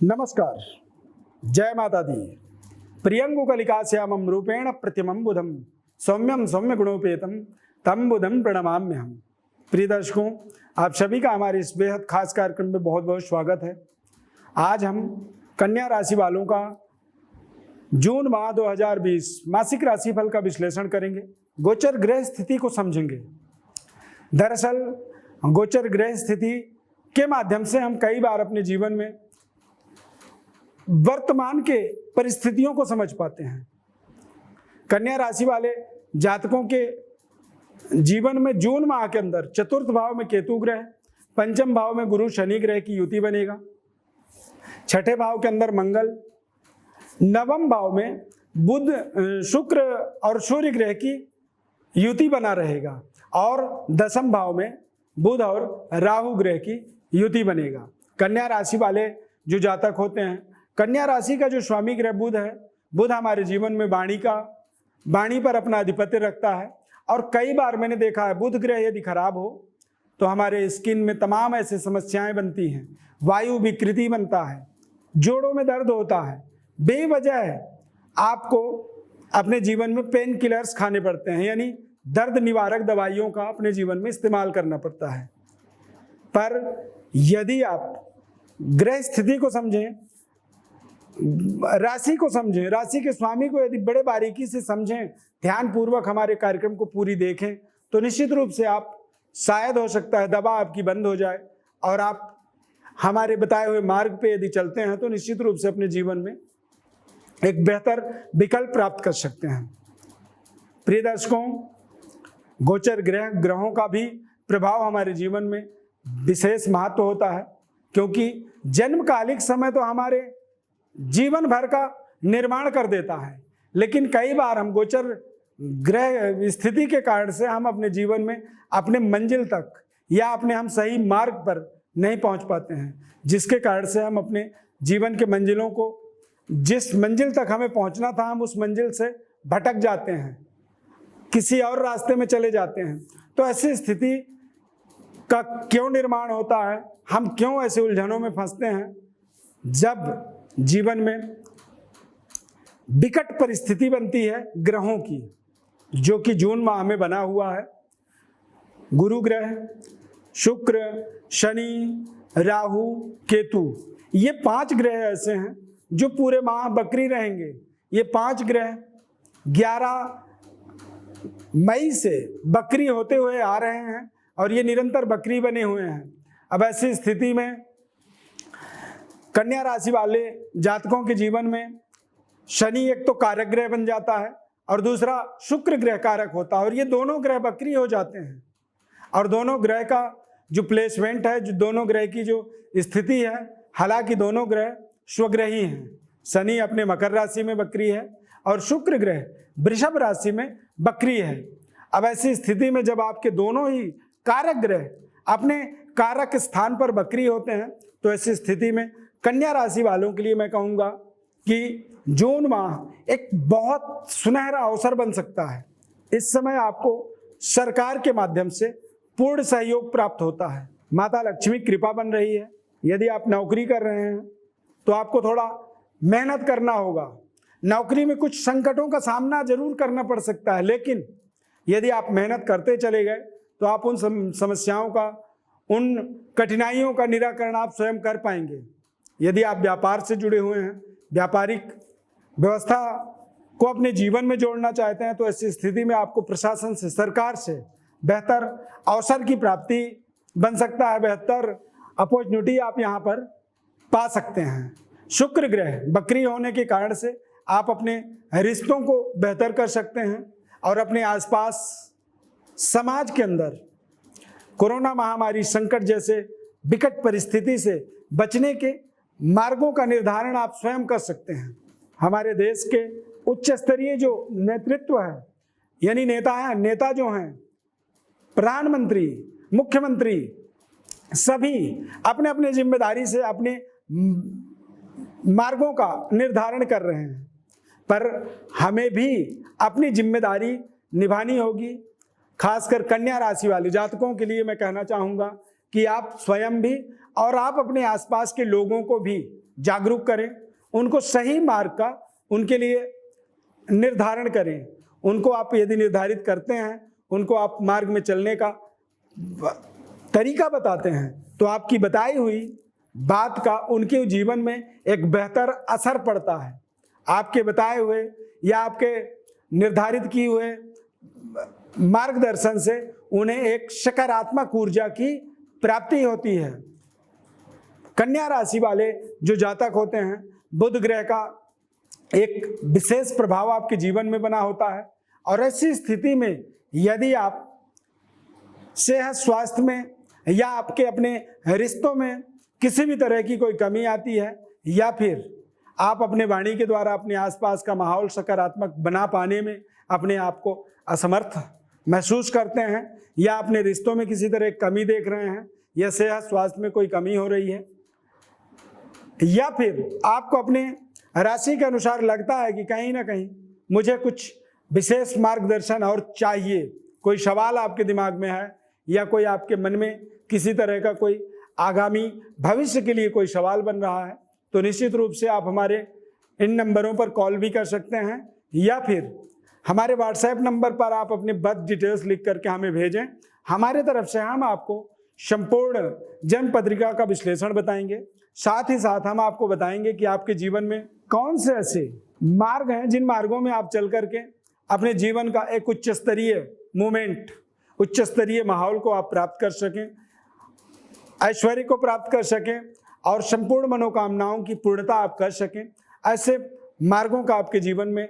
नमस्कार, जय माता दी। प्रियंगु कलिकाश्यामं रूपेण प्रतिमं बुधं सौम्यम सौम्य गुणोपेतम तम बुधं प्रणमाम्यहम्। प्रिय दर्शकों, आप सभी का हमारे इस बेहद खास कार्यक्रम में बहुत बहुत स्वागत है। आज हम कन्या राशि वालों का जून माह 2020 मासिक राशिफल का विश्लेषण करेंगे, गोचर ग्रह स्थिति को समझेंगे। दरअसल गोचर ग्रह स्थिति के माध्यम से हम कई बार अपने जीवन में वर्तमान के परिस्थितियों को समझ पाते हैं। कन्या राशि वाले जातकों के जीवन में जून माह के अंदर चतुर्थ भाव में केतु ग्रह, पंचम भाव में गुरु शनि ग्रह की युति बनेगा, छठे भाव के अंदर मंगल, नवम भाव में बुध, शुक्र और सूर्य ग्रह की युति बना रहेगा और दसम भाव में बुध और राहु ग्रह की युति बनेगा। कन्या राशि वाले जो जातक होते हैं, कन्या राशि का जो स्वामी ग्रह बुध है, बुध हमारे जीवन में वाणी पर अपना आधिपत्य रखता है और कई बार मैंने देखा है बुध ग्रह यदि खराब हो तो हमारे स्किन में तमाम ऐसी समस्याएं बनती हैं, वायु विकृति बनता है, जोड़ों में दर्द होता है, बेवजह आपको अपने जीवन में पेन किलर्स खाने पड़ते हैं, यानी दर्द निवारक दवाइयों का अपने जीवन में इस्तेमाल करना पड़ता है। पर यदि आप ग्रह स्थिति को समझें, राशि को समझें, राशि के स्वामी को यदि बड़े बारीकी से समझें, ध्यान पूर्वक हमारे कार्यक्रम को पूरी देखें तो निश्चित रूप से आप शायद हो सकता है दवा आपकी बंद हो जाए और आप हमारे बताए हुए मार्ग पे यदि चलते हैं तो निश्चित रूप से अपने जीवन में एक बेहतर विकल्प प्राप्त कर सकते हैं। प्रिय दर्शकों, गोचर ग्रहों का भी प्रभाव हमारे जीवन में विशेष महत्व होता है, क्योंकि जन्मकालिक समय तो हमारे जीवन भर का निर्माण कर देता है, लेकिन कई बार हम गोचर ग्रह स्थिति के कारण से हम अपने जीवन में अपने मंजिल तक या अपने हम सही मार्ग पर नहीं पहुंच पाते हैं, जिसके कारण से हम अपने जीवन के मंजिलों को, जिस मंजिल तक हमें पहुंचना था, हम उस मंजिल से भटक जाते हैं, किसी और रास्ते में चले जाते हैं। तो ऐसी स्थिति का क्यों निर्माण होता है, हम क्यों ऐसे उलझनों में फंसते हैं? जब जीवन में विकट परिस्थिति बनती है ग्रहों की, जो कि जून माह में बना हुआ है। गुरु ग्रह, शुक्र, शनि, राहु, केतु, ये 5 ग्रह ऐसे हैं जो पूरे माह बकरी रहेंगे। ये 5 ग्रह 11 मई से बकरी होते हुए आ रहे हैं और ये निरंतर बकरी बने हुए हैं। अब ऐसी स्थिति में कन्या राशि वाले जातकों के जीवन में शनि एक तो कारक ग्रह बन जाता है और दूसरा शुक्र ग्रह कारक होता है, और ये दोनों ग्रह बकरी हो जाते हैं। और दोनों ग्रह का जो प्लेसमेंट है, जो दोनों ग्रह की जो स्थिति है, हालांकि दोनों ग्रह स्वग्रही हैं। शनि अपने मकर राशि में बकरी है और शुक्र ग्रह वृषभ राशि में बकरी है। अब ऐसी स्थिति में जब आपके दोनों ही कारक ग्रह अपने कारक स्थान पर बकरी होते हैं, तो ऐसी स्थिति में कन्या राशि वालों के लिए मैं कहूँगा कि जून माह एक बहुत सुनहरा अवसर बन सकता है। इस समय आपको सरकार के माध्यम से पूर्ण सहयोग प्राप्त होता है, माता लक्ष्मी कृपा बन रही है। यदि आप नौकरी कर रहे हैं तो आपको थोड़ा मेहनत करना होगा, नौकरी में कुछ संकटों का सामना जरूर करना पड़ सकता है, लेकिन यदि आप मेहनत करते चले गए तो आप उन समस्याओं का, उन कठिनाइयों का निराकरण आप स्वयं कर पाएंगे। यदि आप व्यापार से जुड़े हुए हैं, व्यापारिक व्यवस्था को अपने जीवन में जोड़ना चाहते हैं, तो ऐसी स्थिति में आपको प्रशासन से, सरकार से बेहतर अवसर की प्राप्ति बन सकता है, बेहतर अपॉर्चुनिटी आप यहाँ पर पा सकते हैं। शुक्र ग्रह बकरी होने के कारण से आप अपने रिश्तों को बेहतर कर सकते हैं और अपने आसपास समाज के अंदर कोरोना महामारी संकट जैसे विकट परिस्थिति से बचने के मार्गों का निर्धारण आप स्वयं कर सकते हैं। हमारे देश के उच्च स्तरीय जो नेतृत्व है, यानी नेता जो हैं, प्रधानमंत्री, मुख्यमंत्री, सभी अपने अपने जिम्मेदारी से अपने मार्गों का निर्धारण कर रहे हैं, पर हमें भी अपनी जिम्मेदारी निभानी होगी। खासकर कन्या राशि वाले जातकों के लिए मैं कहना चाहूँगा कि आप स्वयं भी और आप अपने आसपास के लोगों को भी जागरूक करें, उनको सही मार्ग का उनके लिए निर्धारण करें। उनको आप यदि निर्धारित करते हैं, उनको आप मार्ग में चलने का तरीका बताते हैं, तो आपकी बताई हुई बात का उनके जीवन में एक बेहतर असर पड़ता है। आपके बताए हुए या आपके निर्धारित किए हुए मार्गदर्शन से उन्हें एक सकारात्मक ऊर्जा की प्राप्ति होती है। कन्या राशि वाले जो जातक होते हैं, बुध ग्रह का एक विशेष प्रभाव आपके जीवन में बना होता है, और ऐसी स्थिति में यदि आप सेहत स्वास्थ्य में या आपके अपने रिश्तों में किसी भी तरह की कोई कमी आती है, या फिर आप अपने वाणी के द्वारा अपने आसपास का माहौल सकारात्मक बना पाने में अपने आप को असमर्थ महसूस करते हैं, या अपने रिश्तों में किसी तरह कमी देख रहे हैं, या सेहत स्वास्थ्य में कोई कमी हो रही है, या फिर आपको अपने राशि के अनुसार लगता है कि कहीं ना कहीं मुझे कुछ विशेष मार्गदर्शन और चाहिए, कोई सवाल आपके दिमाग में है, या कोई आपके मन में किसी तरह का कोई आगामी भविष्य के लिए कोई सवाल बन रहा है, तो निश्चित रूप से आप हमारे इन नंबरों पर कॉल भी कर सकते हैं, या फिर हमारे व्हाट्सएप नंबर पर आप अपने बर्थ डिटेल्स लिख करके हमें भेजें। हमारे तरफ से हम आपको संपूर्ण जन्म पत्रिका का विश्लेषण बताएंगे। साथ ही साथ हम आपको बताएंगे कि आपके जीवन में कौन से ऐसे मार्ग हैं जिन मार्गों में आप चल करके अपने जीवन का एक उच्च स्तरीय मूवमेंट, उच्च स्तरीय माहौल को आप प्राप्त कर सकें, ऐश्वर्य को प्राप्त कर सकें और संपूर्ण मनोकामनाओं की पूर्णता आप कर सकें। ऐसे मार्गों का आपके जीवन में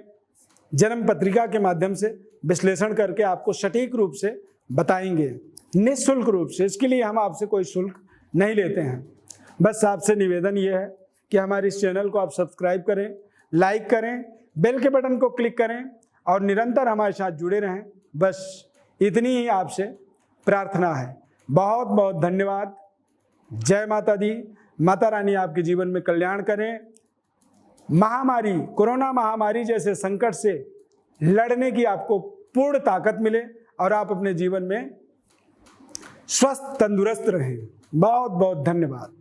जन्म पत्रिका के माध्यम से विश्लेषण करके आपको सटीक रूप से बताएंगे, निःशुल्क रूप से। इसके लिए हम आपसे कोई शुल्क नहीं लेते हैं। बस आपसे निवेदन ये है कि हमारे इस चैनल को आप सब्सक्राइब करें, लाइक करें, बेल के बटन को क्लिक करें और निरंतर हमारे साथ जुड़े रहें। बस इतनी ही आपसे प्रार्थना है। बहुत बहुत धन्यवाद। जय माता दी। माता रानी आपके जीवन में कल्याण करें। महामारी, कोरोना महामारी जैसे संकट से लड़ने की आपको पूर्ण ताकत मिले और आप अपने जीवन में स्वस्थ तंदुरुस्त रहें। बहुत बहुत धन्यवाद।